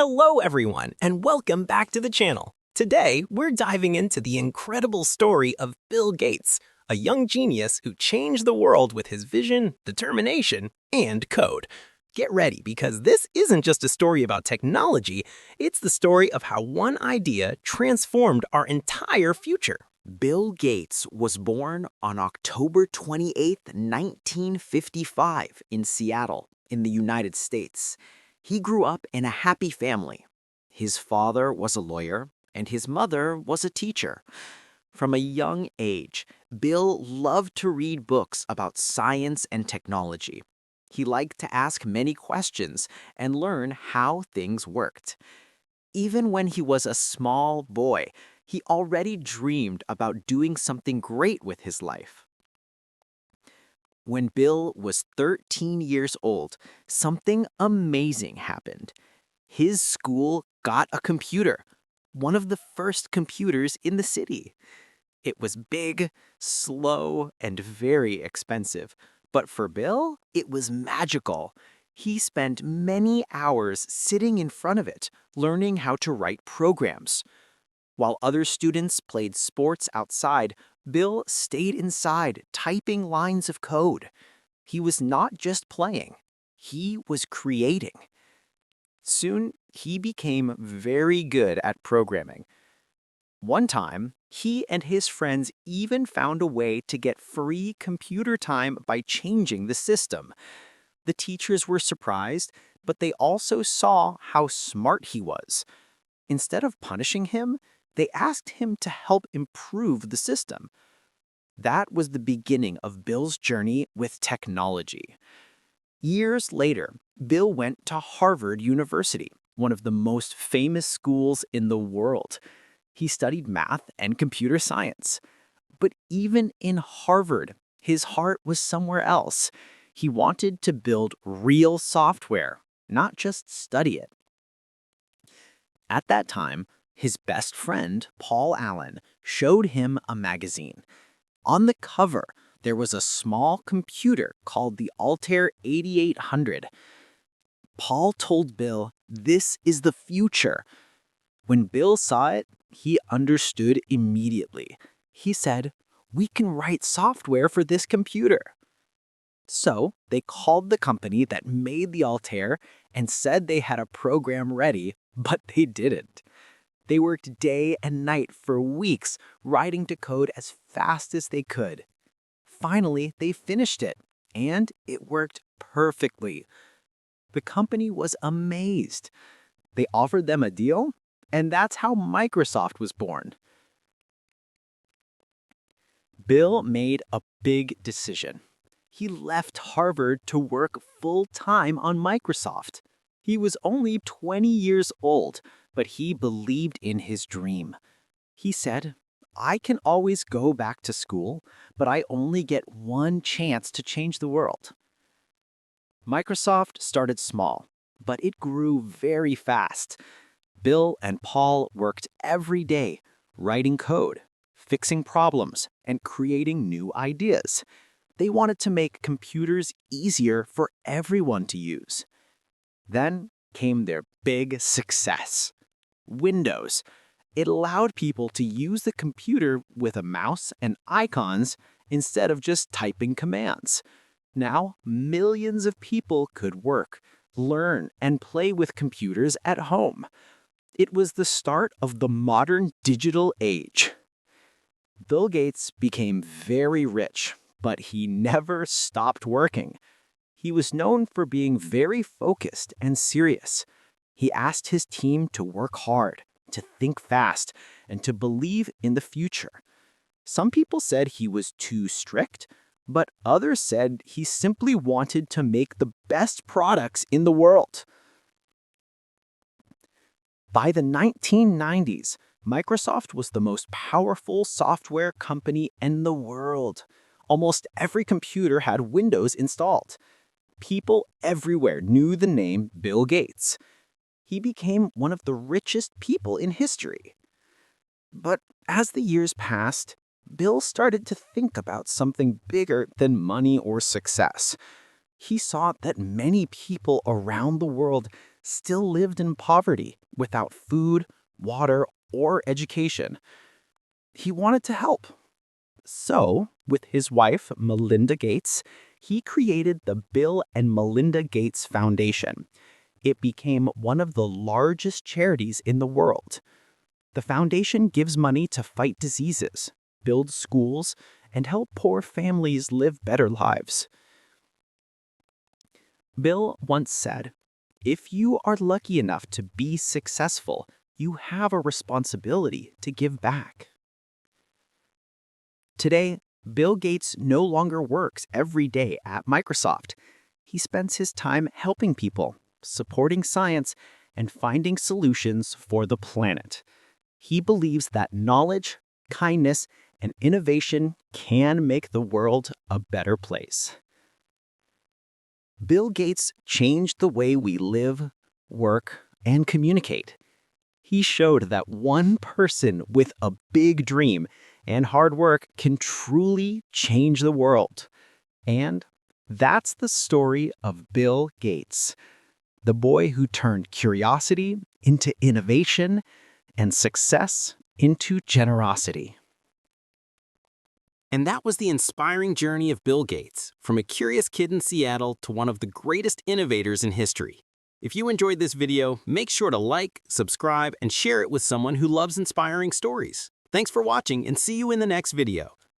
Hello everyone, and welcome back to the channel. Today, we're diving into the incredible story of Bill Gates, a young genius who changed the world with his vision, determination, and code. Get ready, because this isn't just a story about technology, it's the story of how one idea transformed our entire future. Bill Gates was born on October 28, 1955 in Seattle, in the United States. He grew up in a happy family. His father was a lawyer, and his mother was a teacher. From a young age, Bill loved to read books about science and technology. He liked to ask many questions and learn how things worked. Even when he was a small boy, he already dreamed about doing something great with his life. When Bill was 13 years old, something amazing happened. His school got a computer, one of the first computers in the city. It was big, slow, and very expensive, but for Bill, it was magical. He spent many hours sitting in front of it, learning how to write programs. While other students played sports outside, Bill stayed inside, typing lines of code. He was not just playing, he was creating. Soon, he became very good at programming. One time, he and his friends even found a way to get free computer time by changing the system. The teachers were surprised, but they also saw how smart he was. Instead of punishing him, they asked him to help improve the system. That was the beginning of Bill's journey with technology. Years later, Bill went to Harvard University, one of the most famous schools in the world. He studied math and computer science. But even in Harvard, his heart was somewhere else. He wanted to build real software, not just study it. At that time, his best friend, Paul Allen, showed him a magazine. On the cover, there was a small computer called the Altair 8800. Paul told Bill, "This is the future." When Bill saw it, he understood immediately. He said, "We can write software for this computer." So they called the company that made the Altair and said they had a program ready, but they didn't. They worked day and night for weeks, writing to code as fast as they could. Finally, they finished it, and it worked perfectly. The company was amazed. They offered them a deal, and that's how Microsoft was born. Bill made a big decision. He left Harvard to work full-time on Microsoft. He was only 20 years old, but he believed in his dream. He said, "I can always go back to school, but I only get one chance to change the world." Microsoft started small, but it grew very fast. Bill and Paul worked every day, writing code, fixing problems, and creating new ideas. They wanted to make computers easier for everyone to use. Then came their big success. Windows. It allowed people to use the computer with a mouse and icons instead of just typing commands. Now, millions of people could work, learn, and play with computers at home. It was the start of the modern digital age. Bill Gates became very rich, but he never stopped working. He was known for being very focused and serious. He asked his team to work hard, to think fast, and to believe in the future. Some people said he was too strict, but others said he simply wanted to make the best products in the world. By the 1990s, Microsoft was the most powerful software company in the world. Almost every computer had Windows installed. People everywhere knew the name Bill Gates. He became one of the richest people in history. But as the years passed, Bill started to think about something bigger than money or success. He saw that many people around the world still lived in poverty without food, water, or education. He wanted to help. So, with his wife, Melinda Gates, he created the Bill and Melinda Gates Foundation. It became one of the largest charities in the world. The foundation gives money to fight diseases, build schools, and help poor families live better lives. Bill once said, "If you are lucky enough to be successful, you have a responsibility to give back." Today, Bill Gates no longer works every day at Microsoft. He spends his time helping people, supporting science, and finding solutions for the planet. He believes that knowledge, kindness, and innovation can make the world a better place. Bill Gates changed the way we live, work, and communicate. He showed that one person with a big dream and hard work can truly change the world. And that's the story of Bill Gates, the boy who turned curiosity into innovation and success into generosity. And that was the inspiring journey of Bill Gates, from a curious kid in Seattle to one of the greatest innovators in history. If you enjoyed this video, make sure to like, subscribe, and share it with someone who loves inspiring stories. Thanks for watching, and see you in the next video.